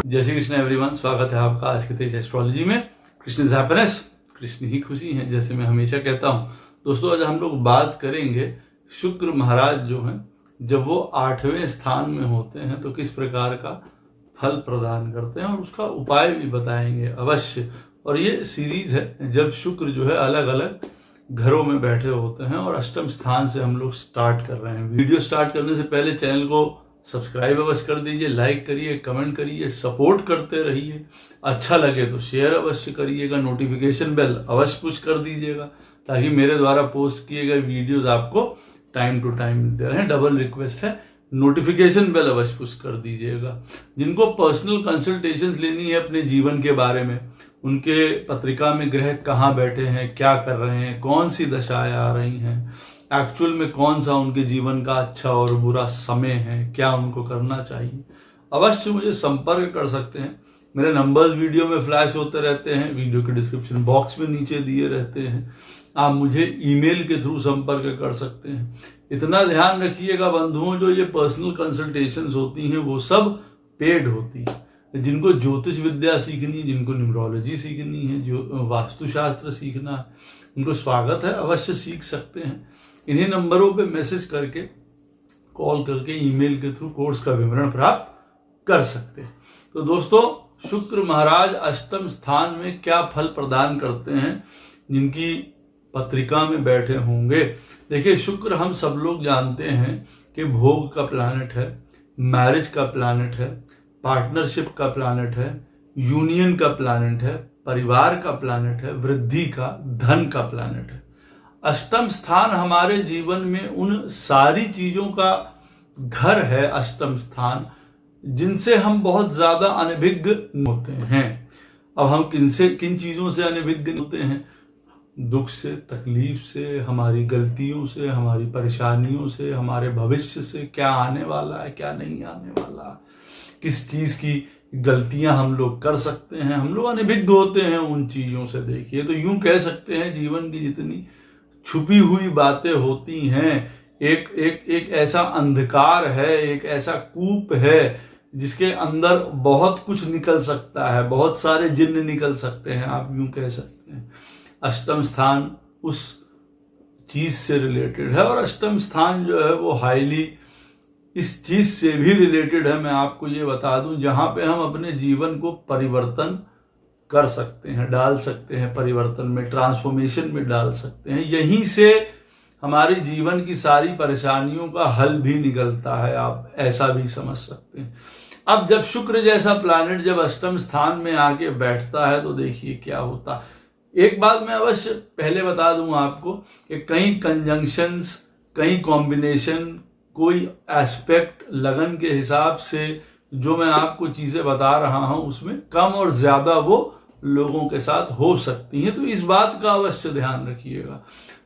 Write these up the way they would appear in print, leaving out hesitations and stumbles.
जय श्री कृष्ण एवरीवन, स्वागत है आपका आज के तेज एस्ट्रोलॉजी में। कृष्ण इज हैप्पीनेस, कृष्ण ही खुशी है, जैसे मैं हमेशा कहता हूँ। दोस्तों, आज हम लोग बात करेंगे शुक्र महाराज जो हैं, जब वो 8वें स्थान में होते हैं तो किस प्रकार का फल प्रदान करते हैं और उसका उपाय भी बताएंगे अवश्य। और ये सीरीज है जब शुक्र जो है अलग अलग घरों में बैठे होते हैं और अष्टम स्थान से हम लोग स्टार्ट कर रहे हैं। वीडियो स्टार्ट करने से पहले चैनल को सब्सक्राइब अवश्य कर दीजिए, लाइक करिए, कमेंट करिए, सपोर्ट करते रहिए। अच्छा लगे तो शेयर अवश्य करिएगा, नोटिफिकेशन बेल अवश्य पुश कर दीजिएगा ताकि मेरे द्वारा पोस्ट किए गए वीडियोस आपको टाइम टू टाइम मिलते रहें। डबल रिक्वेस्ट है, नोटिफिकेशन बेल अवश्य पुश कर दीजिएगा। जिनको पर्सनल कंसल्टेशंस लेनी है अपने जीवन के बारे में, उनके पत्रिका में ग्रह कहाँ बैठे हैं, क्या कर रहे हैं, कौन सी दशाएं आ रही हैं, एक्चुअल में कौन सा उनके जीवन का अच्छा और बुरा समय है, क्या उनको करना चाहिए, अवश्य मुझे संपर्क कर सकते हैं। मेरे नंबर्स वीडियो में फ्लैश होते रहते हैं, वीडियो के डिस्क्रिप्शन बॉक्स में नीचे दिए रहते हैं। आप मुझे ईमेल के थ्रू संपर्क कर सकते हैं। इतना ध्यान रखिएगा बंधुओं, जो ये पर्सनल कंसल्टेशंस होती हैं वो सब पेड होती है। जिनको ज्योतिष विद्या सीखनी, जिनको न्यूमरोलॉजी सीखनी है, जो वास्तुशास्त्र सीखना है, उनको स्वागत है, अवश्य सीख सकते हैं। इन्हीं नंबरों पे मैसेज करके, कॉल करके, ईमेल के थ्रू कोर्स का विवरण प्राप्त कर सकते हैं। तो दोस्तों, शुक्र महाराज अष्टम स्थान में क्या फल प्रदान करते हैं जिनकी पत्रिका में बैठे होंगे। देखिए, शुक्र हम सब लोग जानते हैं कि भोग का प्लैनेट है, मैरिज का प्लैनेट है, पार्टनरशिप का प्लैनेट है, यूनियन का प्लैनेट है, परिवार का प्लैनेट है, वृद्धि का, धन का प्लैनेट है। अष्टम स्थान हमारे जीवन में उन सारी चीजों का घर है, अष्टम स्थान, जिनसे हम बहुत ज्यादा अनभिज्ञ होते हैं। अब हम किन चीजों से अनभिज्ञ होते हैं? दुख से, तकलीफ से, हमारी गलतियों से, हमारी परेशानियों से, हमारे भविष्य से, क्या आने वाला है, क्या नहीं आने वाला, किस चीज की गलतियां हम लोग कर सकते हैं, हम लोग अनभिज्ञ होते हैं उन चीजों से। देखिए, तो यूं कह सकते हैं जीवन की जितनी छुपी हुई बातें होती हैं, एक ऐसा अंधकार है, एक ऐसा कूप है जिसके अंदर बहुत कुछ निकल सकता है, बहुत सारे जिन्न निकल सकते हैं, आप यूं कह सकते हैं। अष्टम स्थान उस चीज से रिलेटेड है और अष्टम स्थान जो है वो हाईली इस चीज से भी रिलेटेड है। मैं आपको ये बता दूं, जहां पे हम अपने जीवन को परिवर्तन कर सकते हैं, डाल सकते हैं, परिवर्तन में, ट्रांसफॉर्मेशन में डाल सकते हैं। यहीं से हमारे जीवन की सारी परेशानियों का हल भी निकलता है, आप ऐसा भी समझ सकते हैं। अब जब शुक्र जैसा प्लैनेट जब अष्टम स्थान में आके बैठता है तो देखिए क्या होता है। एक बात मैं अवश्य पहले बता दूं आपको कि कई कंजंक्शंस, कई कॉम्बिनेशन, कोई एस्पेक्ट, लगन के हिसाब से जो मैं आपको चीजें बता रहा हूं उसमें कम और ज्यादा वो लोगों के साथ हो सकती हैं, तो इस बात का अवश्य ध्यान रखिएगा।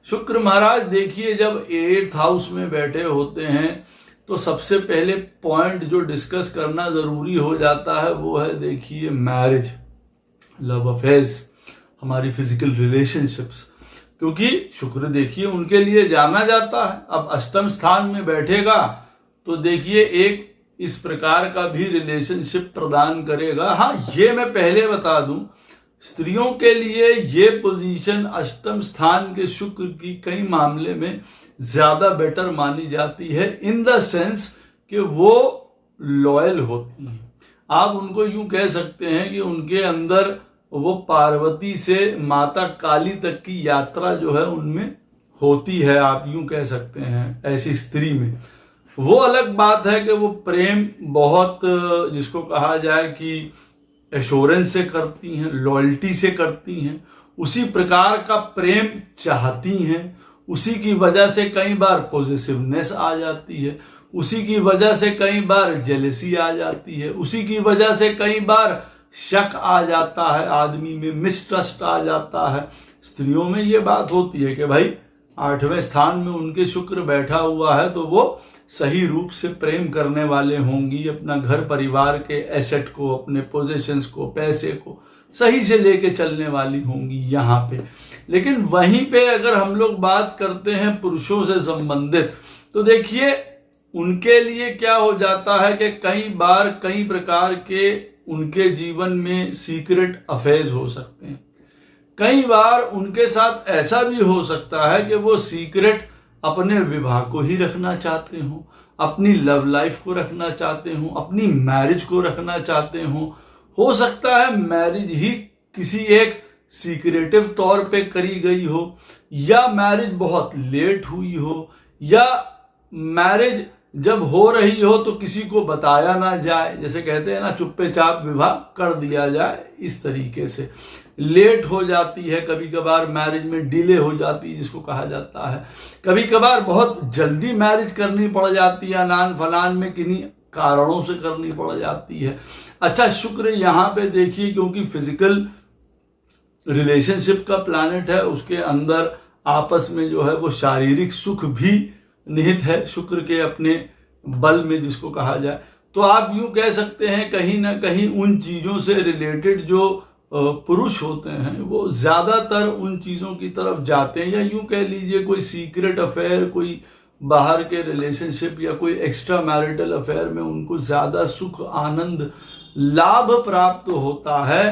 शुक्र महाराज देखिए जब 8th हाउस में बैठे होते हैं तो सबसे पहले पॉइंट जो डिस्कस करना जरूरी हो जाता है वो है, देखिए, मैरिज, लव अफेयर्स, हमारी फिजिकल रिलेशनशिप्स, क्योंकि शुक्र देखिए उनके लिए जाना जाता है। अब अष्टम स्थान में बैठेगा तो देखिए एक इस प्रकार का भी रिलेशनशिप प्रदान करेगा। हाँ, ये मैं पहले बता दूं, स्त्रियों के लिए ये पोजीशन अष्टम स्थान के शुक्र की कई मामले में ज्यादा बेटर मानी जाती है, इन द सेंस कि वो लॉयल होती हैं। आप उनको यूं कह सकते हैं कि उनके अंदर वो पार्वती से माता काली तक की यात्रा जो है उनमें होती है, आप यूं कह सकते हैं ऐसी स्त्री में। वो अलग बात है कि वो प्रेम बहुत, जिसको कहा जाए कि एश्योरेंस से करती हैं, लॉयल्टी से करती हैं, उसी प्रकार का प्रेम चाहती हैं। उसी की वजह से कई बार पॉजिटिवनेस आ जाती है, उसी की वजह से कई बार जेलेसी आ जाती है, उसी की वजह से कई बार शक आ जाता है, आदमी में मिसट्रस्ट आ जाता है। स्त्रियों में ये बात होती है कि भाई 8वें स्थान में उनके शुक्र बैठा हुआ है तो वो सही रूप से प्रेम करने वाले होंगी, अपना घर परिवार के एसेट को, अपने पोजेशंस को, पैसे को सही से लेके चलने वाली होंगी यहाँ पे। लेकिन वहीं पे अगर हम लोग बात करते हैं पुरुषों से संबंधित, तो देखिए उनके लिए क्या हो जाता है कि कई बार कई प्रकार के उनके जीवन में सीक्रेट अफेयर्स हो सकते हैं। कई बार उनके साथ ऐसा भी हो सकता है कि वो सीक्रेट अपने विवाह को ही रखना चाहते हो, अपनी लव लाइफ को रखना चाहते हो, अपनी मैरिज को रखना चाहते हो सकता है मैरिज ही किसी एक सीक्रेटिव तौर पे करी गई हो, या मैरिज बहुत लेट हुई हो, या मैरिज जब हो रही हो तो किसी को बताया ना जाए, जैसे कहते हैं ना चुप्पे चाप विवाह कर दिया जाए, इस तरीके से लेट हो जाती है। कभी कभार मैरिज में डिले हो जाती है जिसको कहा जाता है, कभी कभार बहुत जल्दी मैरिज करनी पड़ जाती है, अनान फलान में किन्हीं कारणों से करनी पड़ जाती है। अच्छा, शुक्र यहाँ पे देखिए, क्योंकि फिजिकल रिलेशनशिप का प्लैनेट है, उसके अंदर आपस में जो है वो शारीरिक सुख भी निहित है शुक्र के अपने बल में, जिसको कहा जाए। तो आप यूं कह सकते हैं कहीं ना कहीं उन चीजों से रिलेटेड जो पुरुष होते हैं वो ज्यादातर उन चीजों की तरफ जाते हैं, या यूं कह लीजिए कोई सीक्रेट अफेयर, कोई बाहर के रिलेशनशिप या कोई एक्स्ट्रा मैरिटल अफेयर में उनको ज्यादा सुख, आनंद, लाभ प्राप्त होता है।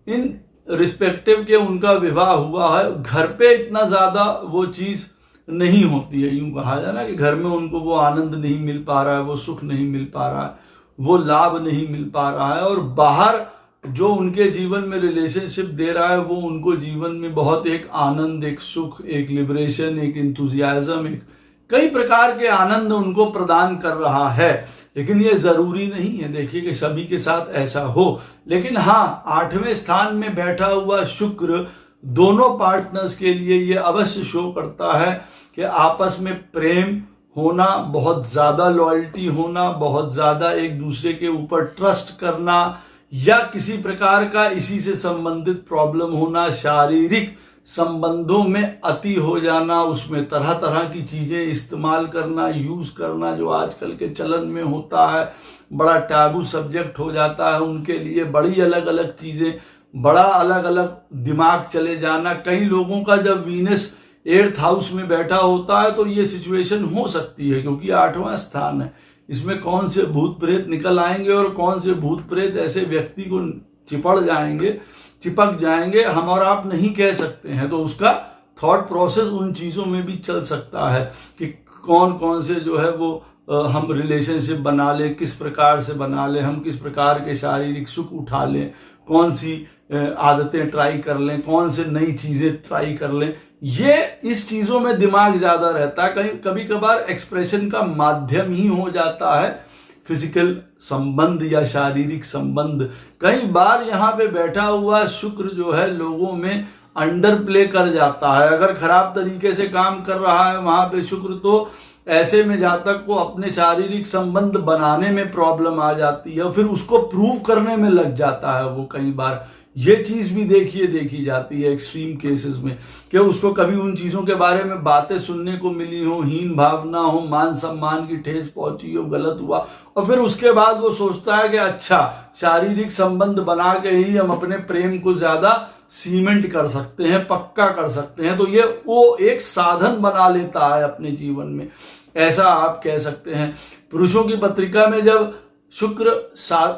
इन रिस्पेक्टिव के उनका विवाह हुआ है, घर पे इतना ज्यादा वो चीज नहीं होती है। यूं कहा जाए ना कि घर में उनको वो आनंद नहीं मिल पा रहा है, वो सुख नहीं मिल पा रहा है, वो लाभ नहीं मिल पा रहा है, और बाहर जो उनके जीवन में रिलेशनशिप दे रहा है वो उनको जीवन में बहुत एक आनंद, एक सुख, एक लिबरेशन, एक इंथुजियाज्म, एक कई प्रकार के आनंद उनको प्रदान कर रहा है। लेकिन ये जरूरी नहीं है देखिए कि सभी के साथ ऐसा हो। लेकिन हाँ, 8वें स्थान में बैठा हुआ शुक्र दोनों पार्टनर्स के लिए ये अवश्य शो करता है कि आपस में प्रेम होना, बहुत ज्यादा लॉयल्टी होना, बहुत ज्यादा एक दूसरे के ऊपर ट्रस्ट करना, या किसी प्रकार का इसी से संबंधित प्रॉब्लम होना, शारीरिक संबंधों में अति हो जाना, उसमें तरह तरह की चीजें इस्तेमाल करना, यूज करना, जो आजकल के चलन में होता है, बड़ा टैबू सब्जेक्ट हो जाता है उनके लिए। बड़ी अलग अलग चीजें, बड़ा अलग अलग दिमाग चले जाना। कई लोगों का जब वीनस 8th हाउस में बैठा होता है तो ये सिचुएशन हो सकती है, क्योंकि 8वां स्थान है, इसमें कौन से भूत प्रेत निकल आएंगे और कौन से भूत प्रेत ऐसे व्यक्ति को चिपक जाएंगे हम और आप नहीं कह सकते हैं। तो उसका थॉट प्रोसेस उन चीजों में भी चल सकता है कि कौन कौन से जो है वो हम रिलेशनशिप बना लें, किस प्रकार से बना लें, हम किस प्रकार के शारीरिक सुख उठा लें, कौन सी आदतें ट्राई कर लें, कौन से नई चीजें ट्राई कर लें। ये इस चीजों में दिमाग ज्यादा रहता है। कभी कभार एक्सप्रेशन का माध्यम ही हो जाता है फिजिकल संबंध या शारीरिक संबंध। कई बार यहाँ पे बैठा हुआ शुक्र जो है लोगों में अंडर प्ले कर जाता है। अगर खराब तरीके से काम कर रहा है वहां पे शुक्र, तो ऐसे में जातक को अपने शारीरिक संबंध बनाने में प्रॉब्लम आ जाती है, फिर उसको प्रूव करने में लग जाता है वो। कई बार ये चीज भी देखी जाती है एक्सट्रीम केसेस में कि उसको कभी उन चीजों के बारे में बातें सुनने को मिली हो, हीन भावना हो, मान सम्मान की ठेस पहुंची हो, गलत हुआ, और फिर उसके बाद वो सोचता है कि अच्छा शारीरिक संबंध बना के ही हम अपने प्रेम को ज्यादा सीमेंट कर सकते हैं, पक्का कर सकते हैं। तो ये वो एक साधन बना लेता है अपने जीवन में, ऐसा आप कह सकते हैं। पुरुषों की पत्रिका में जब शुक्र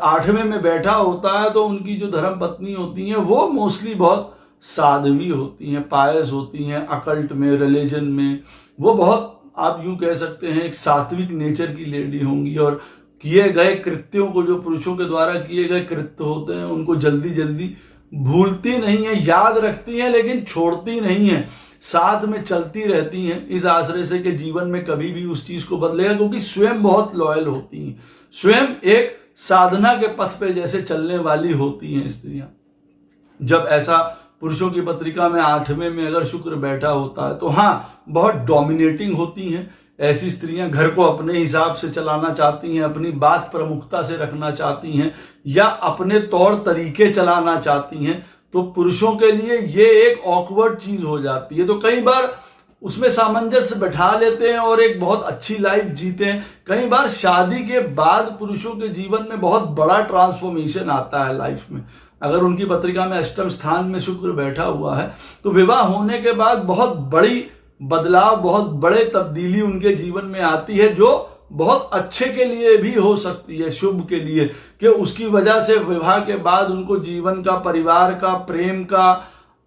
8वें में बैठा होता है तो उनकी जो धर्म पत्नी होती हैं वो मोस्टली बहुत साध्वी होती हैं, पायस होती हैं, अकल्ट में, रिलीजन में वो बहुत आप यूं कह सकते हैं एक सात्विक नेचर की लेडी होंगी, और किए गए कृत्यों को, जो पुरुषों के द्वारा किए गए कृत्य होते हैं, उनको जल्दी जल्दी भूलती नहीं है, याद रखती हैं लेकिन छोड़ती नहीं है, साथ में चलती रहती हैं, इस आश्रय से कि जीवन में कभी भी उस चीज को बदलेगा, क्योंकि स्वयं बहुत लॉयल होती हैं, स्वयं एक साधना के पथ पे जैसे चलने वाली होती हैं स्त्रियां। जब ऐसा पुरुषों की पत्रिका में 8वें में अगर शुक्र बैठा होता है तो हाँ, बहुत डोमिनेटिंग होती हैं ऐसी स्त्रियां, घर को अपने हिसाब से चलाना चाहती हैं, अपनी बात प्रमुखता से रखना चाहती हैं, या अपने तौर तरीके चलाना चाहती हैं। तो पुरुषों के लिए ये एक ऑकवर्ड चीज हो जाती है। तो कई बार उसमें सामंजस्य बैठा लेते हैं और एक बहुत अच्छी लाइफ जीते हैं। कई बार शादी के बाद पुरुषों के जीवन में बहुत बड़ा ट्रांसफॉर्मेशन आता है लाइफ में। अगर उनकी पत्रिका में 8वें स्थान में शुक्र बैठा हुआ है तो विवाह होने के बाद बहुत बड़ी बदलाव, बहुत बड़े तब्दीली उनके जीवन में आती है, जो बहुत अच्छे के लिए भी हो सकती है, शुभ के लिए, कि उसकी वजह से विवाह के बाद उनको जीवन का, परिवार का, प्रेम का,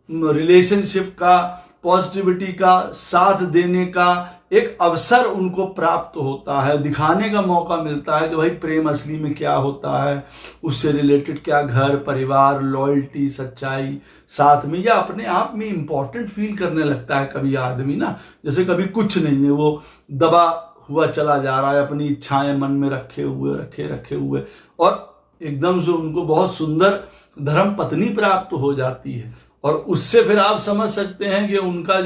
रिलेशनशिप का, पॉजिटिविटी का, साथ देने का एक अवसर उनको प्राप्त होता है, दिखाने का मौका मिलता है कि भाई प्रेम असली में क्या होता है, उससे रिलेटेड क्या घर परिवार, लॉयल्टी, सच्चाई, साथ में, या अपने आप में इंपॉर्टेंट फील करने लगता है कभी आदमी ना, जैसे कभी कुछ नहीं है, वो दबा हुआ चला जा रहा है, अपनी इच्छाएं मन में रखे हुए और एकदम से उनको बहुत सुंदर धर्म पत्नी प्राप्त हो जाती है, और उससे फिर आप समझ सकते हैं कि उनका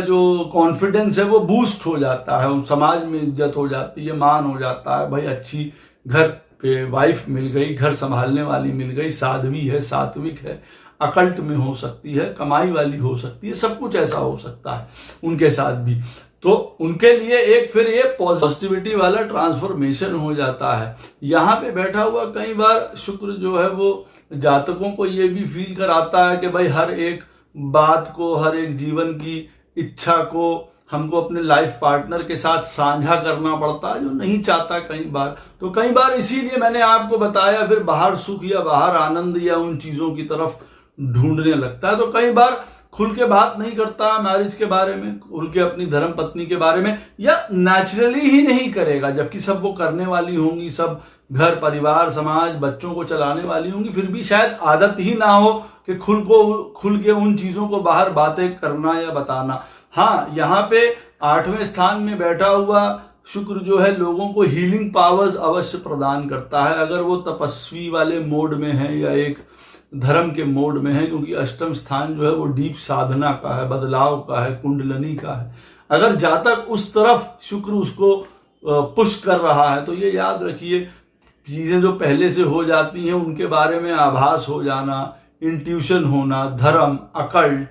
जो कॉन्फिडेंस है वो बूस्ट हो जाता है, समाज में इज्जत हो जाती है, मान हो जाता है, भाई अच्छी घर पे वाइफ मिल गई, घर संभालने वाली मिल गई, साध्वी है, सात्विक है, अकल्ट में हो सकती है, कमाई वाली हो सकती है, सब कुछ ऐसा हो सकता है उनके साथ भी। तो उनके लिए एक फिर ये पॉजिटिविटी वाला ट्रांसफॉर्मेशन हो जाता है। यहाँ पे बैठा हुआ कई बार शुक्र जो है वो जातकों को ये भी फील कराता है कि भाई हर एक बात को, हर एक जीवन की इच्छा को हमको अपने लाइफ पार्टनर के साथ साझा करना पड़ता है, जो नहीं चाहता कई बार। तो कई बार इसीलिए मैंने आपको बताया, फिर बाहर सुख या बाहर आनंद या उन चीजों की तरफ ढूंढने लगता है। तो कई बार खुल के बात नहीं करता मैरिज के बारे में, खुल के अपनी धर्म पत्नी के बारे में, या नेचुरली ही नहीं करेगा, जबकि सब वो करने वाली होंगी, सब घर परिवार समाज बच्चों को चलाने वाली होंगी, फिर भी शायद आदत ही ना हो कि खुल के उन चीजों को बाहर बातें करना या बताना। हाँ, यहाँ पे 8वें स्थान में बैठा हुआ शुक्र जो है लोगों को हीलिंग पावर्स अवश्य प्रदान करता है, अगर वो तपस्वी वाले मोड में है या एक धर्म के मोड में है, क्योंकि अष्टम स्थान जो है वो डीप साधना का है, बदलाव का है, कुंडलनी का है। अगर जातक उस तरफ शुक्र उसको पुश कर रहा है तो ये याद रखिए, चीजें जो पहले से हो जाती हैं उनके बारे में आभास हो जाना, इंट्यूशन होना, धर्म, अकल्ट,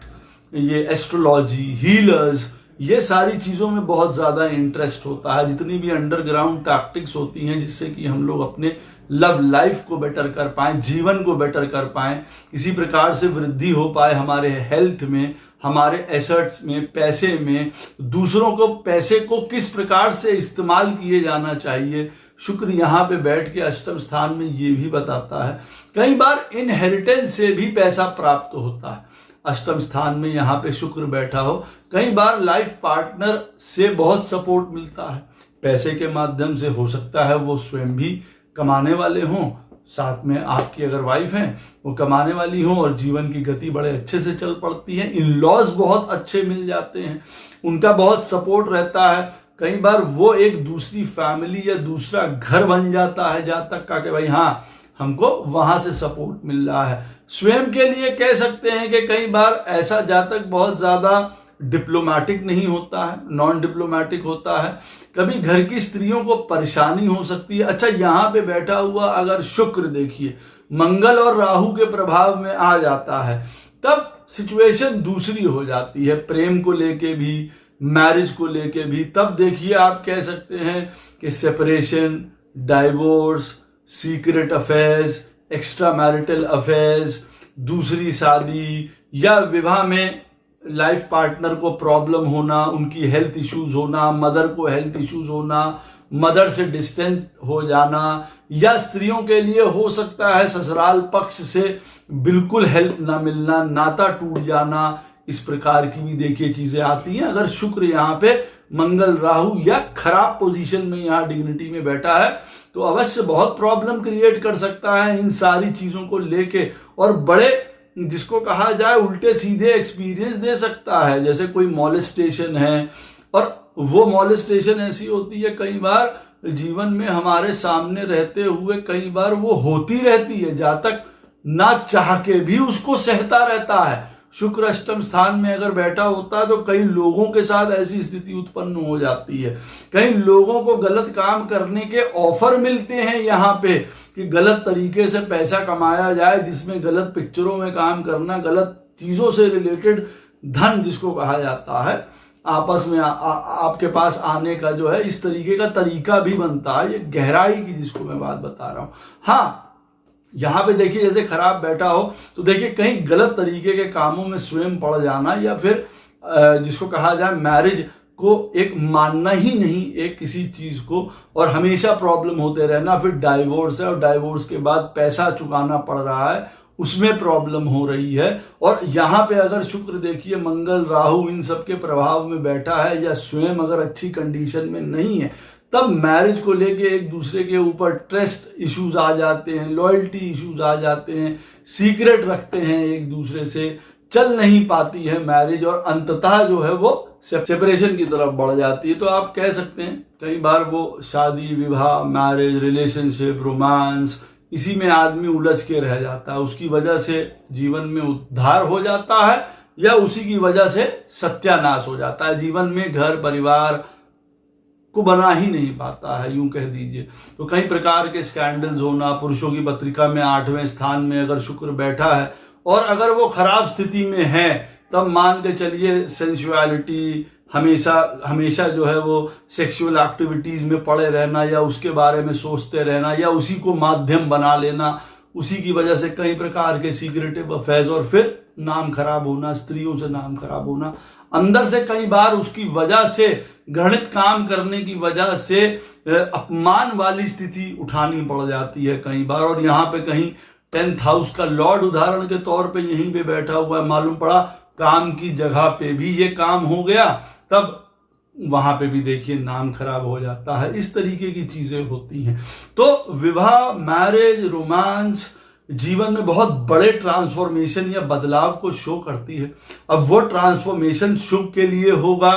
ये एस्ट्रोलॉजी, हीलर्स, ये सारी चीजों में बहुत ज्यादा इंटरेस्ट होता है। जितनी भी अंडरग्राउंड टैक्टिक्स होती हैं जिससे कि हम लोग अपने लव लाइफ को बेटर कर पाएं, जीवन को बेटर कर पाएं, किसी प्रकार से वृद्धि हो पाए हमारे हेल्थ में, हमारे एसेट्स में, पैसे में, दूसरों को पैसे को किस प्रकार से इस्तेमाल किए जाना चाहिए, शुक्र यहाँ पे बैठ के अष्टम स्थान में ये भी बताता है। कई बार इनहेरिटेंस से भी पैसा प्राप्त होता है, अष्टम स्थान में यहाँ पे शुक्र बैठा हो। कई बार लाइफ पार्टनर से बहुत सपोर्ट मिलता है, पैसे के माध्यम से, हो सकता है वो स्वयं भी कमाने वाले हों, साथ में आपकी अगर वाइफ है वो कमाने वाली हो, और जीवन की गति बड़े अच्छे से चल पड़ती है। इन लॉज बहुत अच्छे मिल जाते हैं, उनका बहुत सपोर्ट रहता है। कई बार वो एक दूसरी फैमिली या दूसरा घर बन जाता है जातक का, कि भाई हाँ हमको वहां से सपोर्ट मिल रहा है। स्वयं के लिए कह सकते हैं कि कई बार ऐसा जातक बहुत ज्यादा डिप्लोमेटिक नहीं होता है, नॉन डिप्लोमेटिक होता है, कभी घर की स्त्रियों को परेशानी हो सकती है। अच्छा, यहाँ पे बैठा हुआ अगर शुक्र देखिए मंगल और राहु के प्रभाव में आ जाता है, तब सिचुएशन दूसरी हो जाती है, प्रेम को लेके भी, मैरिज को लेके भी। तब देखिए आप कह सकते हैं कि separation, divorce, secret affairs, extra marital affairs, दूसरी शादी, या विवाह में लाइफ पार्टनर को प्रॉब्लम होना, उनकी हेल्थ इश्यूज होना, मदर को हेल्थ इश्यूज होना, मदर से डिस्टेंस हो जाना, या स्त्रियों के लिए हो सकता है ससुराल पक्ष से बिल्कुल हेल्प ना मिलना, नाता टूट जाना। इस प्रकार की भी देखिए चीजें आती हैं अगर शुक्र यहाँ पे मंगल राहु या खराब पोजीशन में यहाँ डिग्निटी में बैठा है, तो अवश्य बहुत प्रॉब्लम क्रिएट कर सकता है इन सारी चीजों को लेके, और बड़े जिसको कहा जाए उल्टे सीधे एक्सपीरियंस दे सकता है। जैसे कोई मॉलेस्टेशन है, और वो मॉलेस्टेशन ऐसी होती है कई बार जीवन में हमारे सामने रहते हुए कई बार वो होती रहती है, जातक ना चाह के भी उसको सहता रहता है। शुक्र अष्टम स्थान में अगर बैठा होता है तो कई लोगों के साथ ऐसी स्थिति उत्पन्न हो जाती है। कई लोगों को गलत काम करने के ऑफर मिलते हैं यहाँ पे कि गलत तरीके से पैसा कमाया जाए, जिसमें गलत पिक्चरों में काम करना, गलत चीजों से रिलेटेड धन जिसको कहा जाता है आपस में आपके पास आने का जो है, इस तरीके का तरीका भी बनता है। ये गहराई की जिसको मैं बात बता रहा हूं। हाँ, यहाँ पे देखिए जैसे खराब बैठा हो तो देखिए कहीं गलत तरीके के कामों में स्वयं पड़ जाना, या फिर जिसको कहा जाए मैरिज को एक मानना ही नहीं एक किसी चीज को, और हमेशा प्रॉब्लम होते रहना। फिर डाइवोर्स है और डाइवोर्स के बाद पैसा चुकाना पड़ रहा है, उसमें प्रॉब्लम हो रही है। और यहाँ पे अगर शुक्र देखिए मंगल राहु इन सब के प्रभाव में बैठा है या स्वयं अगर अच्छी कंडीशन में नहीं है, तब मैरिज को लेके एक दूसरे के ऊपर ट्रस्ट इश्यूज आ जाते हैं, लॉयल्टी इश्यूज आ जाते हैं, सीक्रेट रखते हैं एक दूसरे से, चल नहीं पाती है मैरिज, और अंततः जो है वो सेपरेशन की तरफ बढ़ जाती है। तो आप कह सकते हैं कई बार वो शादी विवाह, मैरिज, रिलेशनशिप, रोमांस, इसी में आदमी उलझ के रह जाता है। उसकी वजह से जीवन में उद्धार हो जाता है या उसी की वजह से सत्यानाश हो जाता है। जीवन में घर परिवार को बना ही नहीं पाता है, यूं कह दीजिए। तो कई प्रकार के स्कैंडल्स होना, पुरुषों की पत्रिका में 8वें स्थान में अगर शुक्र बैठा है और अगर वो खराब स्थिति में है, तब मान के चलिए सेंसुअलिटी, हमेशा जो है वो सेक्सुअल एक्टिविटीज में पड़े रहना या उसके बारे में सोचते रहना या उसी को माध्यम बना लेना, उसी की वजह से कई प्रकार के सीक्रेटिव अफेयर्स, और फिर नाम खराब होना, स्त्रियों से नाम खराब होना, अंदर से कई बार उसकी वजह से, घृणित काम करने की वजह से अपमान वाली स्थिति उठानी पड़ जाती है कई बार। और यहाँ पे कहीं 10th हाउस का लॉर्ड उदाहरण के तौर पे यहीं पे बैठा हुआ है, मालूम पड़ा काम की जगह पे भी ये काम हो गया, तब वहां पे भी देखिए नाम खराब हो जाता है। इस तरीके की चीजें होती हैं। तो विवाह, मैरिज, रोमांस जीवन में बहुत बड़े ट्रांसफॉर्मेशन या बदलाव को शो करती है। अब वो ट्रांसफॉर्मेशन शुभ के लिए होगा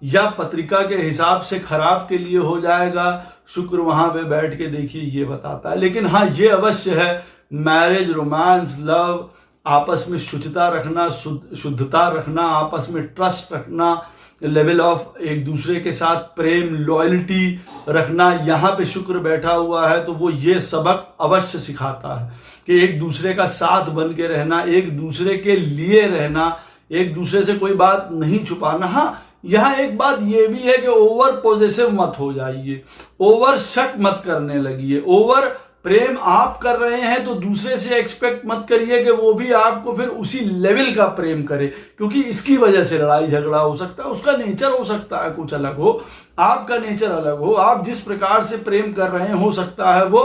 या पत्रिका के हिसाब से खराब के लिए हो जाएगा, शुक्र वहां पे बैठ के देखिए ये बताता है। लेकिन हाँ, ये अवश्य है, मैरिज, रोमांस, लव, आपस में शुचिता रखना, शुद्धता रखना, आपस में ट्रस्ट रखना, लेवल ऑफ एक दूसरे के साथ प्रेम, लॉयल्टी रखना, यहाँ पे शुक्र बैठा हुआ है तो वो ये सबक अवश्य सिखाता है कि एक दूसरे का साथ बन के रहना, एक दूसरे के लिए रहना, एक दूसरे से कोई बात नहीं छुपाना। हाँ, यहाँ एक बात ये भी है कि ओवर पॉजेसिव मत हो जाइए, ओवर शक मत करने लगिए। ओवर प्रेम आप कर रहे हैं तो दूसरे से एक्सपेक्ट मत करिए कि वो भी आपको फिर उसी लेवल का प्रेम करे, क्योंकि इसकी वजह से लड़ाई झगड़ा हो सकता है। उसका नेचर हो सकता है कुछ अलग हो, आपका नेचर अलग हो, आप जिस प्रकार से प्रेम कर रहे हैं हो सकता है वो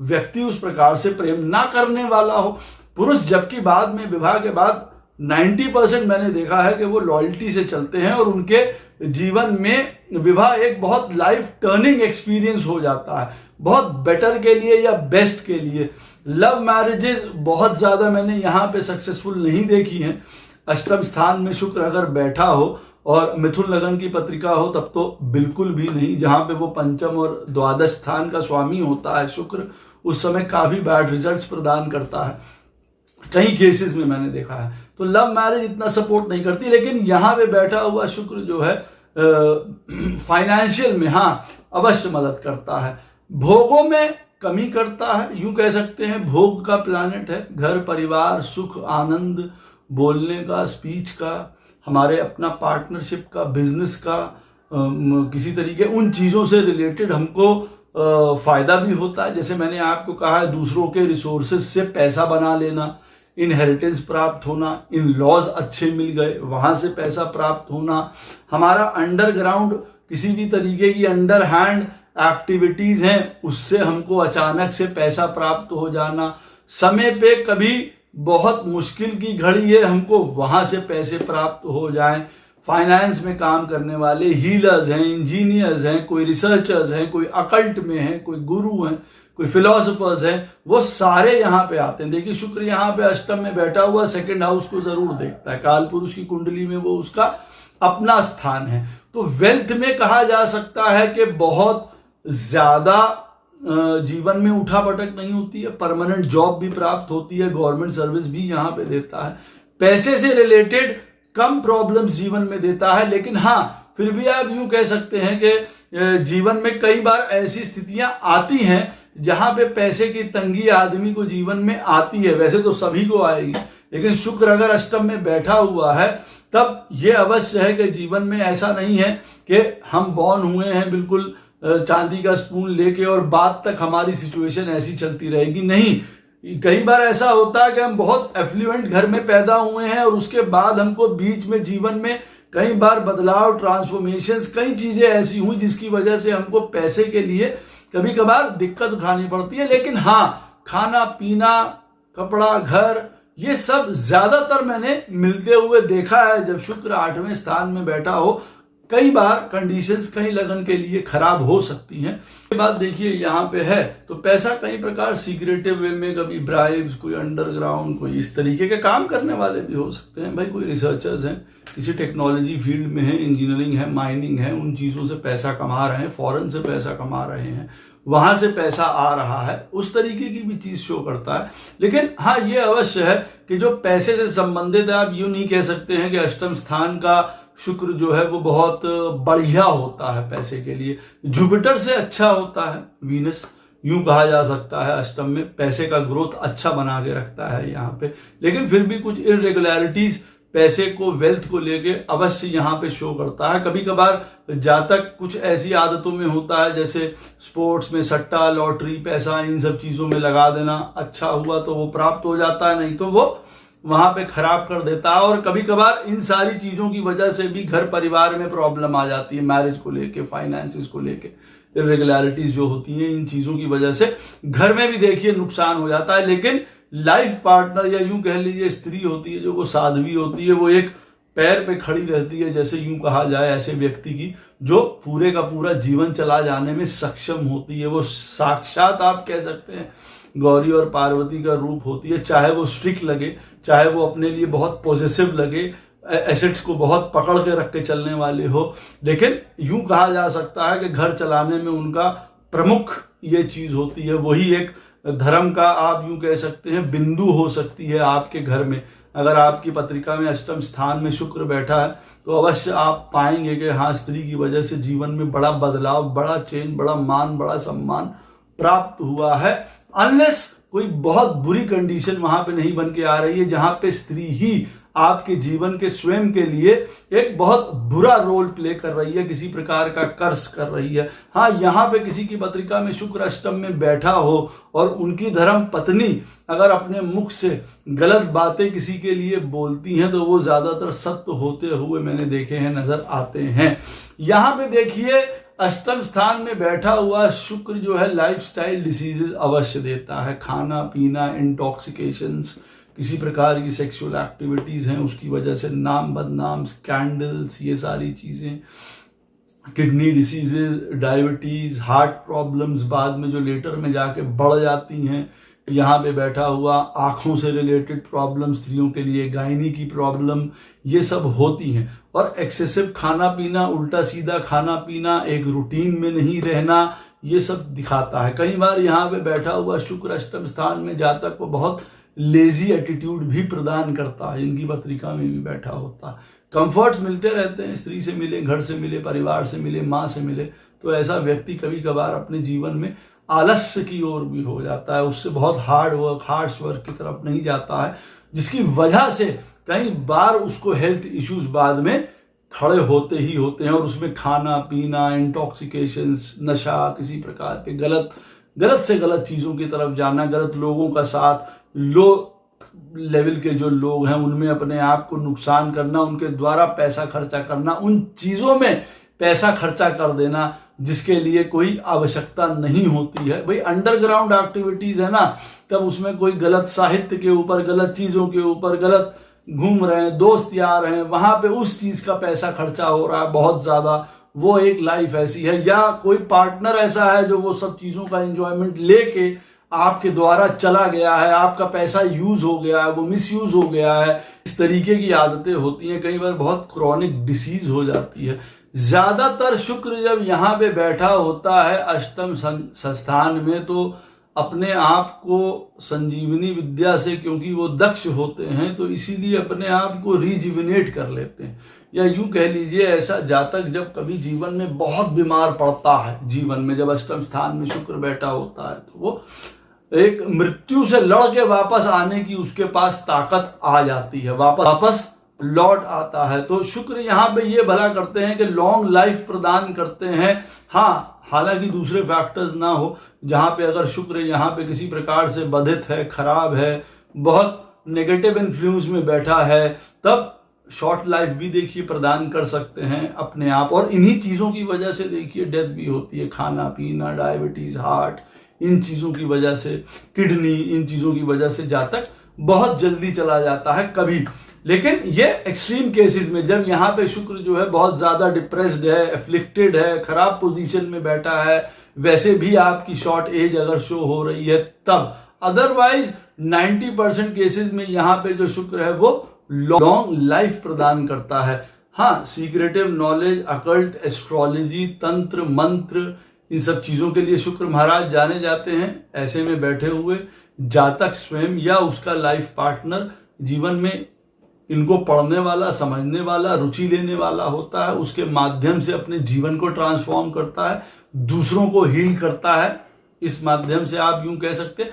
व्यक्ति उस प्रकार से प्रेम ना करने वाला हो। पुरुष जबकि बाद में विवाह के बाद 90% मैंने देखा है कि वो लॉयल्टी से चलते हैं और उनके जीवन में विवाह एक बहुत लाइफ टर्निंग एक्सपीरियंस हो जाता है, बहुत बेटर के लिए या बेस्ट के लिए। लव मैरिजेस बहुत ज्यादा मैंने यहाँ पे सक्सेसफुल नहीं देखी हैं। अष्टम स्थान में शुक्र अगर बैठा हो और मिथुन लगन की पत्रिका हो तब तो बिल्कुल भी नहीं। जहां पे वो पंचम और द्वादश स्थान का स्वामी होता है शुक्र, उस समय काफी बैड रिजल्ट्स प्रदान करता है, कई केसेस में मैंने देखा है। तो लव मैरिज इतना सपोर्ट नहीं करती, लेकिन यहाँ पे बैठा हुआ शुक्र जो है फाइनेंशियल में हाँ अवश्य मदद करता है, भोगों में कमी करता है, यूं कह सकते हैं भोग का प्लैनेट है। घर परिवार, सुख, आनंद, बोलने का, स्पीच का, हमारे अपना पार्टनरशिप का, बिजनेस का, किसी तरीके उन चीजों से रिलेटेड हमको फायदा भी होता है। जैसे मैंने आपको कहा है, दूसरों के रिसोर्सेज से पैसा बना लेना, इनहेरिटेंस प्राप्त होना, इन लॉज अच्छे मिल गए, वहां से पैसा प्राप्त होना, हमारा अंडरग्राउंड किसी भी तरीके की अंडर हैंड एक्टिविटीज हैं उससे हमको अचानक से पैसा प्राप्त हो जाना, समय पे कभी बहुत मुश्किल की घड़ी है हमको वहां से पैसे प्राप्त हो जाएं। फाइनेंस में काम करने वाले हीलर्स हैं, इंजीनियर्स हैं, कोई रिसर्चर्स हैं, कोई अकल्ट में हैं, कोई गुरु हैं, कोई फिलोसोफर्स हैं, वो सारे यहाँ पे आते हैं। देखिए शुक्र यहाँ पे अष्टम में बैठा हुआ सेकंड हाउस को जरूर देखता है, काल पुरुष की कुंडली में वो उसका अपना स्थान है। तो वेल्थ में कहा जा सकता है कि बहुत ज्यादा जीवन में उठा पटक नहीं होती है, परमानेंट जॉब भी प्राप्त होती है, गवर्नमेंट सर्विस भी यहाँ पे देता है, पैसे से रिलेटेड कम प्रॉब्लम्स जीवन में देता है। लेकिन हाँ, फिर भी आप यूं कह सकते हैं कि जीवन में कई बार ऐसी स्थितियां आती हैं जहां पे पैसे की तंगी आदमी को जीवन में आती है, वैसे तो सभी को आएगी, लेकिन शुक्र अगर अष्टम में बैठा हुआ है तब यह अवश्य है कि जीवन में ऐसा नहीं है कि हम बॉर्न हुए हैं बिल्कुल चांदी का स्पून लेके और बाद तक हमारी सिचुएशन ऐसी चलती रहेगी। नहीं, कई बार ऐसा होता है कि हम बहुत एफ्लुएंट घर में पैदा हुए हैं और उसके बाद हमको बीच में जीवन में कई बार बदलाव, ट्रांसफॉर्मेशंस, कई चीजें ऐसी हुई जिसकी वजह से हमको पैसे के लिए कभी कभार दिक्कत उठानी पड़ती है। लेकिन हाँ, खाना पीना, कपड़ा, घर, ये सब ज्यादातर मैंने मिलते हुए देखा है। जब शुक्र 8वें स्थान में बैठा हो, कई बार कंडीशंस कई लगन के लिए खराब हो सकती हैं। ये बात देखिए यहाँ पे है, तो पैसा कई प्रकार सीक्रेटिव वे में, कभी ब्राइब्स, कोई अंडरग्राउंड, कोई इस तरीके के काम करने वाले भी हो सकते हैं। भाई कोई रिसर्चर्स हैं, किसी टेक्नोलॉजी फील्ड में है, इंजीनियरिंग है, माइनिंग है, उन चीज़ों से पैसा कमा रहे हैं, फॉरेन से पैसा कमा रहे हैं, वहां से पैसा आ रहा है, उस तरीके की भी चीज शो करता है। लेकिन हाँ, ये अवश्य है कि जो पैसे से संबंधित है, आप यूं नहीं कह सकते हैं कि अष्टम स्थान का शुक्र जो है वो बहुत बढ़िया होता है पैसे के लिए। जुपिटर से अच्छा होता है वीनस, यूं कहा जा सकता है अष्टम में पैसे का ग्रोथ अच्छा बना के रखता है यहाँ पे। लेकिन फिर भी कुछ इरेगुलरिटीज पैसे को, वेल्थ को लेके अवश्य यहाँ पे शो करता है। कभी कभार जातक कुछ ऐसी आदतों में होता है, जैसे स्पोर्ट्स में सट्टा, लॉटरी, पैसा, इन सब चीजों में लगा देना। अच्छा हुआ तो वो प्राप्त हो जाता है, नहीं तो वो वहां पे खराब कर देता है। और कभी कभार इन सारी चीजों की वजह से भी घर परिवार में प्रॉब्लम आ जाती है, मैरिज को लेके, फाइनेंसिस को लेके, इरेगुलरिटीज जो होती हैं, इन चीजों की वजह से घर में भी देखिए नुकसान हो जाता है। लेकिन लाइफ पार्टनर, या यूं कह लीजिए स्त्री होती है जो वो साध्वी होती है, वो एक पैर पे खड़ी रहती है, जैसे यूं कहा जाए ऐसे व्यक्ति की, जो पूरे का पूरा जीवन चला जाने में सक्षम होती है। वो साक्षात आप कह सकते हैं गौरी और पार्वती का रूप होती है। चाहे वो स्ट्रिक्ट लगे, चाहे वो अपने लिए बहुत पॉजिटिव लगे, एसेट्स को बहुत पकड़ के रख के चलने वाले हो, लेकिन यूं कहा जा सकता है कि घर चलाने में उनका प्रमुख ये चीज होती है। वही एक धर्म का आप यूं कह सकते हैं बिंदु हो सकती है आपके घर में। अगर आपकी पत्रिका में अष्टम स्थान में शुक्र बैठा है तो अवश्य आप पाएंगे कि हाँ, स्त्री की वजह से जीवन में बड़ा बदलाव, बड़ा चेंज, बड़ा मान, बड़ा सम्मान प्राप्त हुआ है। अनलेस कोई बहुत बुरी कंडीशन वहां पे नहीं बन के आ रही है, जहां पे स्त्री ही आपके जीवन के स्वयं के लिए एक बहुत बुरा रोल प्ले कर रही है, किसी प्रकार का कर्ज कर रही है। हाँ, यहाँ पे किसी की पत्रिका में शुक्र अष्टम में बैठा हो और उनकी धर्म पत्नी अगर अपने मुख से गलत बातें किसी के लिए बोलती हैं तो वो ज्यादातर सत्य होते हुए मैंने देखे हैं, नजर आते हैं। यहाँ पे देखिए अष्टम स्थान में बैठा हुआ शुक्र जो है लाइफस्टाइल डिसीजेस अवश्य देता है। खाना पीना, इंटॉक्सिकेशंस, किसी प्रकार की सेक्सुअल एक्टिविटीज हैं उसकी वजह से नाम बदनाम, स्कैंडल्स, ये सारी चीजें, kidney diseases, diabetes, heart problems बाद में जो लेटर में जाके बढ़ जाती हैं। यहाँ पे बैठा हुआ आंखों से रिलेटेड प्रॉब्लम, स्त्रियों के लिए गायनी की प्रॉब्लम, ये सब होती हैं। और एक्सेसिव खाना पीना, उल्टा सीधा खाना पीना, एक रूटीन में नहीं रहना, ये सब दिखाता है। कई बार यहाँ पे बैठा हुआ शुक्र अष्टम स्थान में जातक को बहुत लेजी एटीट्यूड भी प्रदान करता है, इनकी पत्रिका में भी बैठा होता है। कंफर्ट्स मिलते रहते हैं, स्त्री से मिले, घर से मिले, परिवार से मिले, माँ से मिले, तो ऐसा व्यक्ति कभी कभार अपने जीवन में आलस्य की ओर भी हो जाता है, उससे बहुत हार्श वर्क की तरफ नहीं जाता है, जिसकी वजह से कई बार उसको हेल्थ इश्यूज बाद में खड़े होते ही होते हैं। और उसमें खाना पीना, इंटॉक्सिकेशंस, नशा, किसी प्रकार के गलत से गलत चीजों की तरफ जाना, गलत लोगों का साथ, लो लेवल के जो लोग हैं उनमें अपने आप को नुकसान करना, उनके द्वारा पैसा खर्चा करना, उन चीजों में पैसा खर्चा कर देना जिसके लिए कोई आवश्यकता नहीं होती है। भाई अंडरग्राउंड एक्टिविटीज है ना, तब उसमें कोई गलत साहित्य के ऊपर, गलत चीजों के ऊपर, गलत घूम रहे हैं, दोस्त यार हैं, वहां पे उस चीज का पैसा खर्चा हो रहा है बहुत ज्यादा, वो एक लाइफ ऐसी है। या कोई पार्टनर ऐसा है जो वो सब चीजों का एंजॉयमेंट लेके आपके द्वारा चला गया है, आपका पैसा यूज हो गया है, वो मिसयूज हो गया है, इस तरीके की आदतें होती हैं। कई बार बहुत क्रॉनिक डिसीज हो जाती है। ज्यादातर शुक्र जब यहाँ पे बैठा होता है अष्टम स्थान में, तो अपने आप को संजीवनी विद्या से, क्योंकि वो दक्ष होते हैं, तो इसीलिए अपने आप को रिजिविनेट कर लेते हैं। या यूं कह लीजिए ऐसा जातक जब कभी जीवन में बहुत बीमार पड़ता है, जीवन में जब अष्टम स्थान में शुक्र बैठा होता है, तो वो एक मृत्यु से लड़ के वापस आने की उसके पास ताकत आ जाती है, वापस लौट आता है। तो शुक्र यहाँ पे ये भला करते हैं कि लॉन्ग लाइफ प्रदान करते हैं। हाँ, हालांकि दूसरे फैक्टर्स ना हो, जहां पे अगर शुक्र यहाँ पे किसी प्रकार से बाधित है, खराब है, बहुत नेगेटिव इन्फ्लुएंस में बैठा है, तब शॉर्ट लाइफ भी देखिए प्रदान कर सकते हैं अपने आप। और इन्हीं चीजों की वजह से देखिए डेथ भी होती है, खाना पीना, डायबिटीज, हार्ट, इन चीजों की वजह से, किडनी, इन चीजों की वजह से जातक बहुत जल्दी चला जाता है कभी। लेकिन ये एक्सट्रीम केसेस में, जब यहाँ पे शुक्र जो है बहुत ज्यादा डिप्रेस्ड है, एफ्लिक्टेड है, खराब पोजीशन में बैठा है, वैसे भी आपकी शॉर्ट एज अगर शो हो रही है तब। अदरवाइज 90% केसेस में यहाँ पे जो शुक्र है वो लॉन्ग लाइफ प्रदान करता है। हाँ, सीक्रेटिव नॉलेज, अकल्ट, एस्ट्रोलॉजी, तंत्र, मंत्र, इन सब चीजों के लिए शुक्र महाराज जाने जाते हैं। ऐसे में बैठे हुए जातक स्वयं या उसका लाइफ पार्टनर जीवन में इनको पढ़ने वाला, समझने वाला, रुचि लेने वाला होता है, उसके माध्यम से अपने जीवन को ट्रांसफॉर्म करता है, दूसरों को हील करता है, इस माध्यम से आप यूं कह सकते।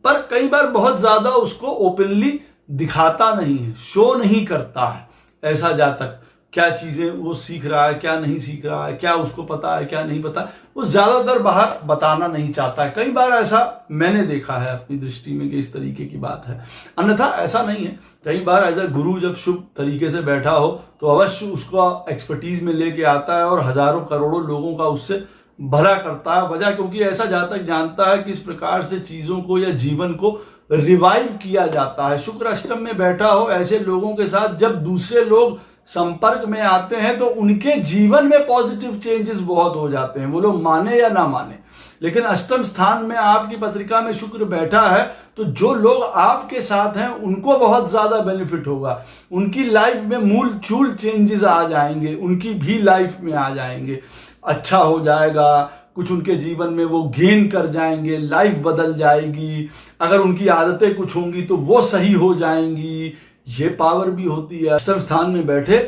पर कई बार बहुत ज्यादा उसको ओपनली दिखाता नहीं है, शो नहीं करता है ऐसा जातक, क्या चीजें वो सीख रहा है, क्या नहीं सीख रहा है, क्या उसको पता है, क्या नहीं पता, वो ज्यादातर बाहर बताना नहीं चाहता है। कई बार ऐसा मैंने देखा है अपनी दृष्टि में कि इस तरीके की बात है, अन्यथा ऐसा नहीं है। कई बार एज अ गुरु जब शुभ तरीके से बैठा हो तो अवश्य उसका एक्सपर्टीज में लेके आता है और हजारों करोड़ों लोगों का उससे भला करता है। वजह क्योंकि ऐसा जातक जानता है किस प्रकार से चीजों को या जीवन को रिवाइव किया जाता है। शुक्र अष्टम में बैठा हो, ऐसे लोगों के साथ जब दूसरे लोग संपर्क में आते हैं तो उनके जीवन में पॉजिटिव चेंजेस बहुत हो जाते हैं, वो लोग माने या ना माने। लेकिन अष्टम स्थान में आपकी पत्रिका में शुक्र बैठा है तो जो लोग आपके साथ हैं उनको बहुत ज्यादा बेनिफिट होगा, उनकी लाइफ में मूल चूल चेंजेस आ जाएंगे, उनकी भी लाइफ में आ जाएंगे, अच्छा हो जाएगा, कुछ उनके जीवन में वो गेन कर जाएंगे, लाइफ बदल जाएगी। अगर उनकी आदतें कुछ होंगी तो वो सही हो जाएंगी, ये पावर भी होती है अष्टम स्थान में बैठे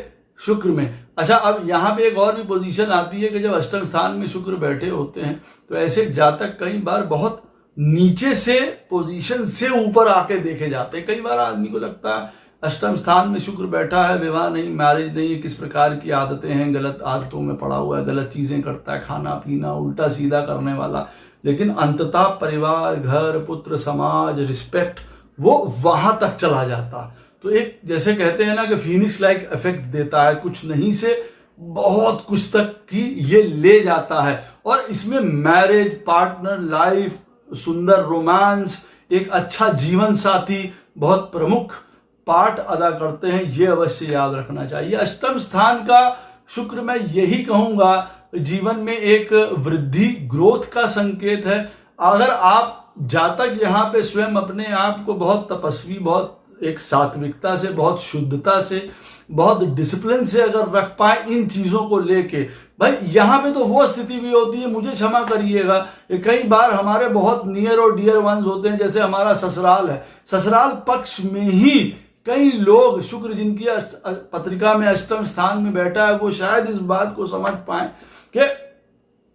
शुक्र में। अच्छा, अब यहाँ पे एक और भी पोजीशन आती है कि जब अष्टम स्थान में शुक्र बैठे होते हैं तो ऐसे जातक कई बार बहुत नीचे से पोजीशन से ऊपर आके देखे जाते हैं। कई बार आदमी को लगता है अष्टम स्थान में शुक्र बैठा है, विवाह नहीं, मैरिज नहीं, किस प्रकार की आदतें हैं, गलत आदतों में पड़ा हुआ है, गलत चीजें करता है, खाना पीना उल्टा सीधा करने वाला। लेकिन अंततः परिवार, घर, पुत्र, समाज, रिस्पेक्ट, वो वहां तक चला जाता है। तो एक जैसे कहते हैं ना कि फिनिश लाइक इफेक्ट देता है, कुछ नहीं से बहुत कुछ तक की ये ले जाता है। और इसमें मैरिज, पार्टनर, लाइफ, सुंदर रोमांस, एक अच्छा जीवन साथी बहुत प्रमुख पार्ट अदा करते हैं, ये अवश्य याद रखना चाहिए। अष्टम स्थान का शुक्र मैं यही कहूंगा जीवन में एक वृद्धि, ग्रोथ का संकेत है। अगर आप जातक यहाँ पे स्वयं अपने आप को बहुत तपस्वी, बहुत एक सात्विकता से, बहुत शुद्धता से, बहुत डिसिप्लिन से अगर रख पाए इन चीजों को लेके, भाई यहाँ पे तो वो स्थिति भी होती है, मुझे क्षमा करिएगा, कई बार हमारे बहुत नियर और डियर वंस होते हैं, जैसे हमारा ससुराल है, ससुराल पक्ष में ही कई लोग शुक्र जिनकी पत्रिका में अष्टम स्थान में बैठा है वो शायद इस बात को समझ पाए कि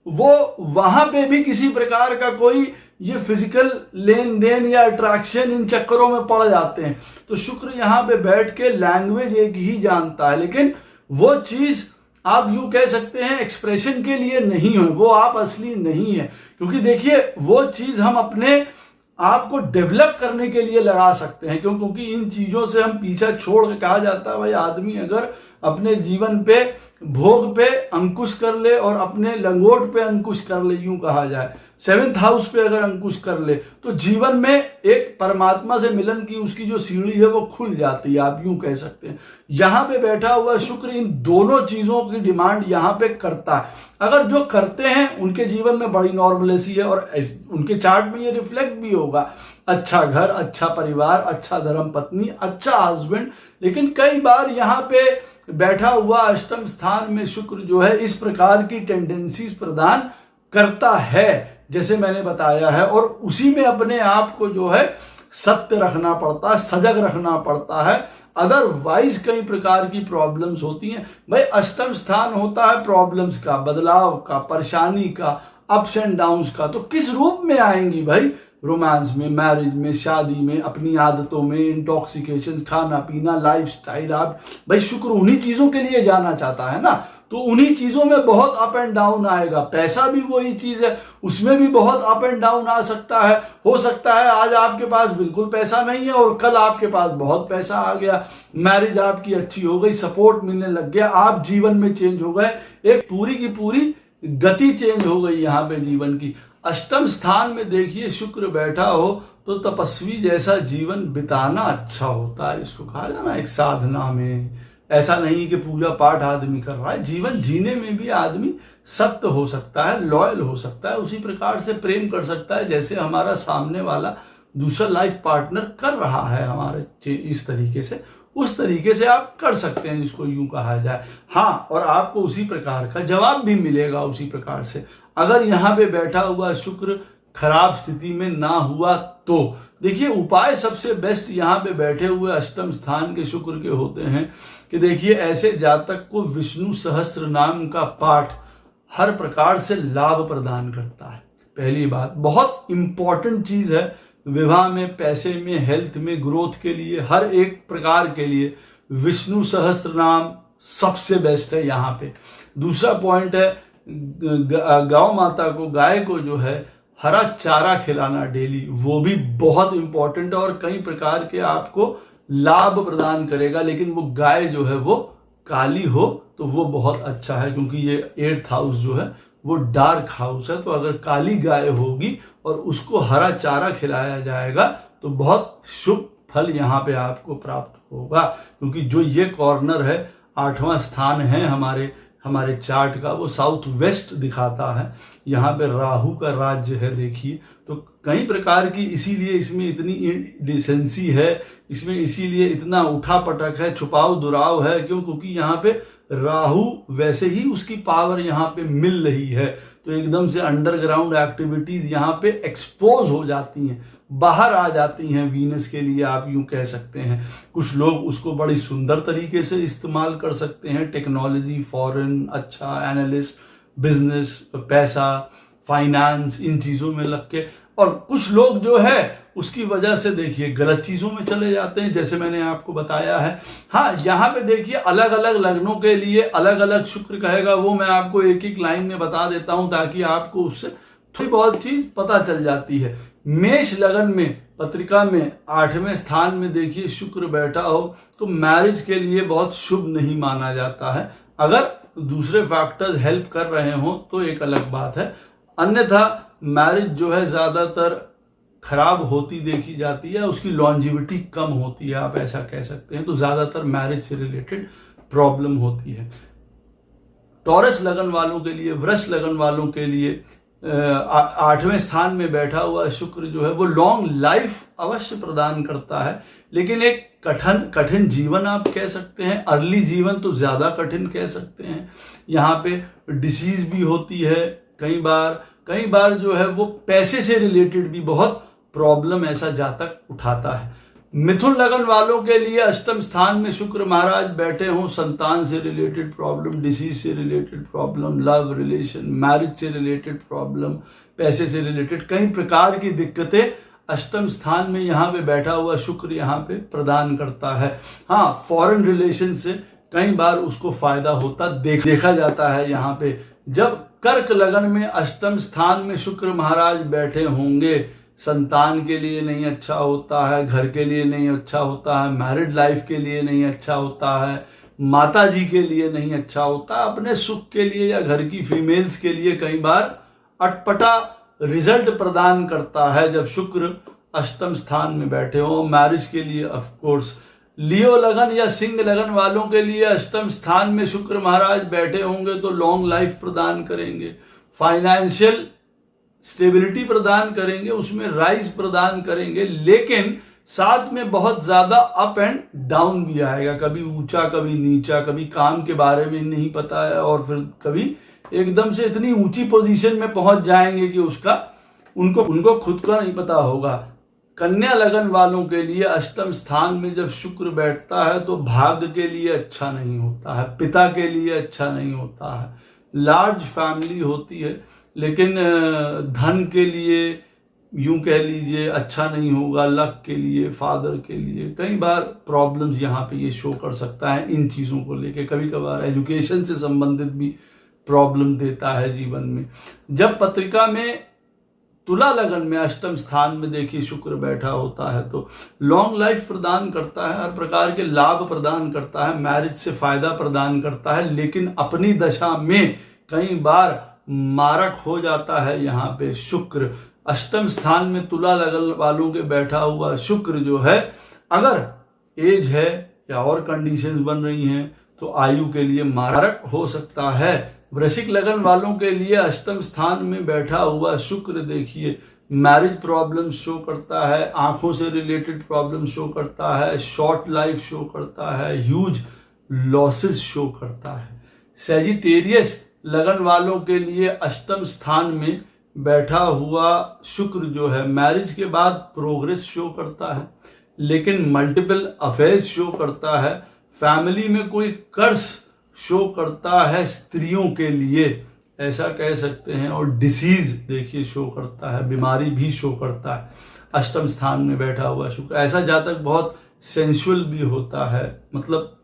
वो वहां पे भी किसी प्रकार का कोई ये फिजिकल लेन देन या अट्रैक्शन इन चक्करों में पड़ जाते हैं। तो शुक्र यहाँ पे बैठ के लैंग्वेज एक ही जानता है, लेकिन वो चीज आप यूं कह सकते हैं एक्सप्रेशन के लिए नहीं है, वो आप असली नहीं है। क्योंकि देखिए वो चीज हम अपने आपको डेवलप करने के लिए लगा सकते हैं, क्योंकि इन चीजों से हम पीछा छोड़ के, कहा जाता है भाई आदमी अगर अपने जीवन पे, भोग पे अंकुश कर ले और अपने लंगोट पे अंकुश कर ले, यूं कहा जाए 7th हाउस पे अगर अंकुश कर ले तो जीवन में एक परमात्मा से मिलन की उसकी जो सीढ़ी है वो खुल जाती है, आप यूं कह सकते हैं। यहाँ पे बैठा हुआ शुक्र इन दोनों चीजों की डिमांड यहाँ पे करता है। अगर जो करते हैं उनके जीवन में बड़ी नॉर्मलेसी है और उनके चार्ट में ये रिफ्लेक्ट भी होगा, अच्छा घर, अच्छा परिवार, अच्छा धर्म पत्नी, अच्छा हस्बैंड। लेकिन कई बार यहाँ पे बैठा हुआ अष्टम स्थान में शुक्र जो है इस प्रकार की टेंडेंसीज प्रदान करता है जैसे मैंने बताया है, और उसी में अपने आप को जो है सत्य रखना पड़ता है, सजग रखना पड़ता है। अदरवाइज कई प्रकार की प्रॉब्लम्स होती हैं। भाई अष्टम स्थान होता है प्रॉब्लम्स का, बदलाव का, परेशानी का, अप्स एंड डाउन्स का। तो किस रूप में आएंगी भाई? रोमांस में, मैरिज में, शादी में, अपनी आदतों में, इंटॉक्सिकेशन, खाना पीना, लाइफस्टाइल। आप भाई शुक्र उन्हीं चीजों के लिए जाना चाहता है ना, तो उन्हीं चीजों में बहुत अप एंड डाउन आएगा। पैसा भी वही चीज है, उसमें भी बहुत अप एंड डाउन आ सकता है। हो सकता है आज आपके पास बिल्कुल पैसा नहीं है और कल आपके पास बहुत पैसा आ गया, मैरिज आपकी अच्छी हो गई, सपोर्ट मिलने लग गया, आप जीवन में चेंज हो गए, एक पूरी की पूरी गति चेंज हो गई यहाँ पे जीवन की। अष्टम स्थान में देखिए शुक्र बैठा हो तो तपस्वी जैसा जीवन बिताना अच्छा होता है। इसको कहा जाना एक साधना में, ऐसा नहीं कि पूजा पाठ आदमी कर रहा है, जीवन जीने में भी आदमी सत्य हो सकता है, लॉयल हो सकता है, उसी प्रकार से प्रेम कर सकता है जैसे हमारा सामने वाला दूसरा लाइफ पार्टनर कर रहा है हमारे इस तरीके से, उस तरीके से आप कर सकते हैं, जिसको यूं कहा जाए। हाँ, और आपको उसी प्रकार का जवाब भी मिलेगा उसी प्रकार से। अगर यहाँ पे बैठा हुआ शुक्र खराब स्थिति में ना हुआ तो देखिए उपाय सबसे बेस्ट यहाँ पे बैठे हुए अष्टम स्थान के शुक्र के होते हैं कि देखिए ऐसे जातक को विष्णु सहस्त्र नाम का पाठ हर प्रकार से लाभ प्रदान करता है। पहली बात बहुत इंपॉर्टेंट चीज है, विवाह में, पैसे में, हेल्थ में, ग्रोथ के लिए, हर एक प्रकार के लिए विष्णु सहस्त्र नाम सबसे बेस्ट है यहाँ पे। दूसरा पॉइंट है गौ माता को, गाय को जो है हरा चारा खिलाना डेली, वो भी बहुत इंपॉर्टेंट है और कई प्रकार के आपको लाभ प्रदान करेगा। लेकिन वो गाय जो है वो काली हो तो वो बहुत अच्छा है, क्योंकि ये 8th हाउस जो है वो डार्क हाउस है। तो अगर काली गाय होगी और उसको हरा चारा खिलाया जाएगा तो बहुत शुभ फल यहाँ पे आपको प्राप्त होगा, क्योंकि जो ये कॉर्नर है 8वां स्थान है हमारे चार्ट का, वो साउथ वेस्ट दिखाता है। यहाँ पे राहु का राज्य है देखिए, तो कई प्रकार की इसीलिए इसमें इतनी डिसेंसी है, इसमें इसीलिए इतना उठा पटक है, छुपाव दुराव है। क्यों? क्योंकि यहाँ पे राहु वैसे ही उसकी पावर यहाँ पे मिल रही है, तो एकदम से अंडरग्राउंड एक्टिविटीज यहाँ पे एक्सपोज हो जाती हैं, बाहर आ जाती हैं वीनस के लिए, आप यूं कह सकते हैं। कुछ लोग उसको बड़ी सुंदर तरीके से इस्तेमाल कर सकते हैं, टेक्नोलॉजी, फॉरेन, अच्छा एनालिस्ट, बिजनेस, पैसा, फाइनेंस, इन चीजों में लग के। और कुछ लोग जो है उसकी वजह से देखिए गलत चीजों में चले जाते हैं, जैसे मैंने आपको बताया है। हाँ, यहाँ पे देखिए अलग अलग लग्नों के लिए अलग अलग शुक्र कहेगा, वो मैं आपको एक एक लाइन में बता देता हूं ताकि आपको उससे थोड़ी बहुत चीज पता चल जाती है। मेष लगन में पत्रिका में 8वें स्थान में देखिए शुक्र बैठा हो तो मैरिज के लिए बहुत शुभ नहीं माना जाता है। अगर दूसरे फैक्टर्स हेल्प कर रहे हो तो एक अलग बात है, अन्यथा मैरिज जो है ज्यादातर खराब होती देखी जाती है, उसकी लॉन्जिविटी कम होती है, आप ऐसा कह सकते हैं। तो ज्यादातर मैरिज से रिलेटेड प्रॉब्लम होती है। टॉरस लगन वालों के लिए, वृष लगन वालों के लिए 8वें स्थान में बैठा हुआ शुक्र जो है वो लॉन्ग लाइफ अवश्य प्रदान करता है, लेकिन एक कठिन जीवन आप कह सकते हैं, अर्ली जीवन तो ज्यादा कठिन कह सकते हैं। यहाँ पे डिसीज भी होती है, कई बार जो है वो पैसे से रिलेटेड भी बहुत प्रॉब्लम ऐसा जातक उठाता है। मिथुन लगन वालों के लिए अष्टम स्थान में शुक्र महाराज बैठे हों, संतान से रिलेटेड प्रॉब्लम, डिसीज से related problem, love relation, marriage से रिलेटेड प्रॉब्लम, पैसे से रिलेटेड कई प्रकार की दिक्कतें अष्टम स्थान में यहाँ पे बैठा हुआ शुक्र यहाँ पे प्रदान करता है। हाँ, फॉरेन रिलेशन से कई बार उसको फायदा होता देखा जाता है। यहाँ पे जब कर्क लगन में अष्टम स्थान में शुक्र महाराज बैठे होंगे, संतान के लिए नहीं अच्छा होता है, घर के लिए नहीं अच्छा होता है, मैरिड लाइफ के लिए नहीं अच्छा होता है, माता जी के लिए नहीं अच्छा होता, अपने सुख के लिए या घर की फीमेल्स के लिए कई बार अटपटा रिजल्ट प्रदान करता है जब शुक्र अष्टम स्थान में बैठे हो। मैरिज के लिए ऑफ कोर्स लियो लगन या सिंह लगन वालों के लिए अष्टम स्थान में शुक्र महाराज बैठे होंगे तो लॉन्ग लाइफ प्रदान करेंगे, फाइनेंशियल स्टेबिलिटी प्रदान करेंगे, उसमें राइज प्रदान करेंगे, लेकिन साथ में बहुत ज्यादा अप एंड डाउन भी आएगा, कभी ऊंचा कभी नीचा, कभी काम के बारे में नहीं पता है और फिर कभी एकदम से इतनी ऊंची पोजीशन में पहुंच जाएंगे कि उनको खुद का नहीं पता होगा। कन्या लगन वालों के लिए अष्टम स्थान में जब शुक्र बैठता है तो भाग्य के लिए अच्छा नहीं होता है, पिता के लिए अच्छा नहीं होता है। लार्ज फैमिली होती है लेकिन धन के लिए, यूं कह लीजिए अच्छा नहीं होगा, लक के लिए, फादर के लिए कई बार प्रॉब्लम्स यहाँ पे ये शो कर सकता है इन चीज़ों को लेके। कभी कभार एजुकेशन से संबंधित भी प्रॉब्लम देता है जीवन में। जब पत्रिका में तुला लगन में अष्टम स्थान में देखिए शुक्र बैठा होता है तो लॉन्ग लाइफ प्रदान करता है, हर प्रकार के लाभ प्रदान करता है, मैरिज से फायदा प्रदान करता है, लेकिन अपनी दशा में कई बार मारक हो जाता है। यहाँ पे शुक्र अष्टम स्थान में तुला लगन वालों के बैठा हुआ शुक्र जो है, अगर एज है या और कंडीशंस बन रही हैं तो आयु के लिए मारक हो सकता है। वृश्चिक लगन वालों के लिए अष्टम स्थान में बैठा हुआ शुक्र देखिए मैरिज प्रॉब्लम शो करता है, आंखों से रिलेटेड प्रॉब्लम शो करता है, शॉर्ट लाइफ शो करता है, ह्यूज लॉसेस शो करता है। सैजिटेरियस लगन वालों के लिए अष्टम स्थान में बैठा हुआ शुक्र जो है मैरिज के बाद प्रोग्रेस शो करता है, लेकिन मल्टीपल अफेयर्स शो करता है, फैमिली में कोई कर्ज शो करता है स्त्रियों के लिए ऐसा कह सकते हैं, और डिसीज देखिए शो करता है, बीमारी भी शो करता है। अष्टम स्थान में बैठा हुआ शुक्र, ऐसा जातक बहुत सेंसुअल भी होता है, मतलब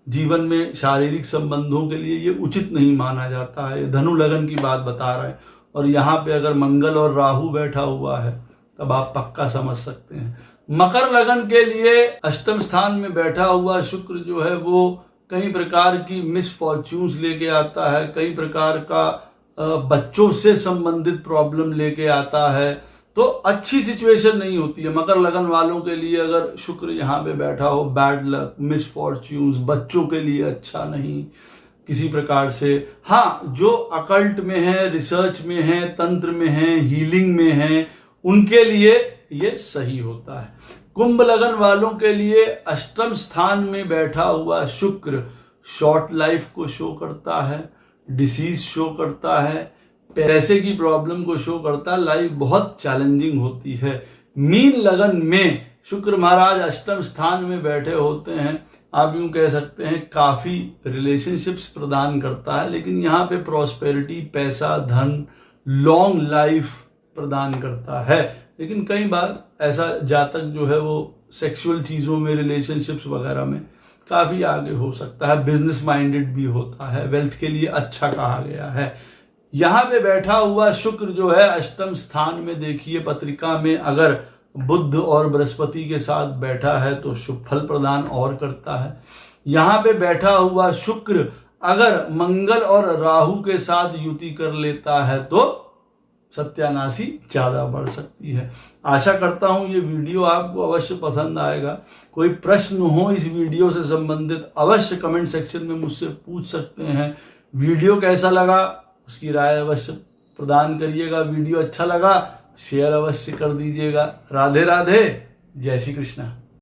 जीवन में शारीरिक संबंधों के लिए ये उचित नहीं माना जाता है। धनु लगन की बात बता रहे हैं, और यहाँ पे अगर मंगल और राहु बैठा हुआ है तब आप पक्का समझ सकते हैं। मकर लगन के लिए अष्टम स्थान में बैठा हुआ शुक्र जो है वो कई प्रकार की मिसफॉर्च्यून्स लेके आता है, कई प्रकार का बच्चों से संबंधित प्रॉब्लम लेके आता है, तो अच्छी सिचुएशन नहीं होती है। मकर लगन वालों के लिए अगर शुक्र यहाँ पे बैठा हो, बैड लक, मिसफॉर्च्यून्स, बच्चों के लिए अच्छा नहीं किसी प्रकार से। हाँ, जो अकल्ट में है, रिसर्च में है, तंत्र में है, हीलिंग में है, उनके लिए ये सही होता है। कुंभ लगन वालों के लिए अष्टम स्थान में बैठा हुआ शुक्र शॉर्ट लाइफ को शो करता है, डिसीज शो करता है, पैसे की प्रॉब्लम को शो करता है, लाइफ बहुत चैलेंजिंग होती है। मीन लगन में शुक्र महाराज अष्टम स्थान में बैठे होते हैं, आप यूं कह सकते हैं काफी रिलेशनशिप्स प्रदान करता है, लेकिन यहाँ पे प्रॉस्पेरिटी, पैसा, धन, लॉन्ग लाइफ प्रदान करता है। लेकिन कई बार ऐसा जातक जो है वो सेक्सुअल चीजों में, रिलेशनशिप्स वगैरह में काफी आगे हो सकता है, बिजनेस माइंडेड भी होता है, वेल्थ के लिए अच्छा कहा गया है। यहाँ पे बैठा हुआ शुक्र जो है अष्टम स्थान में देखिए पत्रिका में अगर बुध और बृहस्पति के साथ बैठा है तो शुभ फल प्रदान और करता है। यहाँ पे बैठा हुआ शुक्र अगर मंगल और राहु के साथ युति कर लेता है तो सत्यानाशी ज्यादा बढ़ सकती है। आशा करता हूं ये वीडियो आपको अवश्य पसंद आएगा। कोई प्रश्न हो इस वीडियो से संबंधित अवश्य कमेंट सेक्शन में मुझसे पूछ सकते हैं। वीडियो कैसा लगा उसकी राय अवश्य प्रदान करिएगा। वीडियो अच्छा लगा शेयर अवश्य कर दीजिएगा। राधे राधे, जय श्री कृष्णा।